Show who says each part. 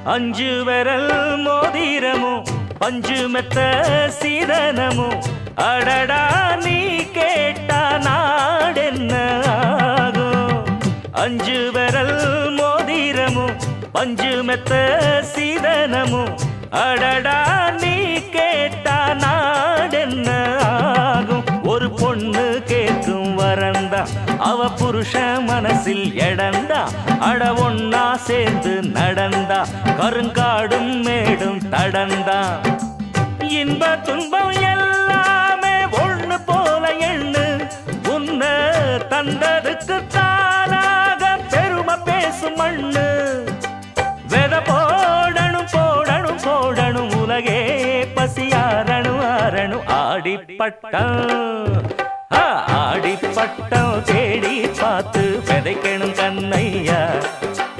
Speaker 1: அஞ்சு விரல் மோதிரமும் பஞ்சு மெத்த சீதனமும் அடடா நீ கேட்டா நாடென்ன ஆகும். அஞ்சு விரல் மோதிரமும் பஞ்சு மெத்த சீதனமும் அடடா நீ கேட்டா நாடென்ன ஆகும். ஒரு பொண்ணு கேட்கும் வரந்தா அவ புருஷ மனசில் எடந்தா அட ஒன்னா சேர்ந்து நடந்தா கருங்காடும் மேடும் தடந்தா. இன்ப துன்பம் எல்லாமே ஒண்ணு போல எண்ணு உன்ன தந்ததுக்கு தானாக பெருமை பேசும் மண்ணு. வெத போடணும் போடணும் போடணும் உலகே பசியாரணும் ஆரணும் ஆடிப்பட்டம் ஆடிப்பட்டம் தேடி பார்த்து விதைக்கணும் கண்ணையா.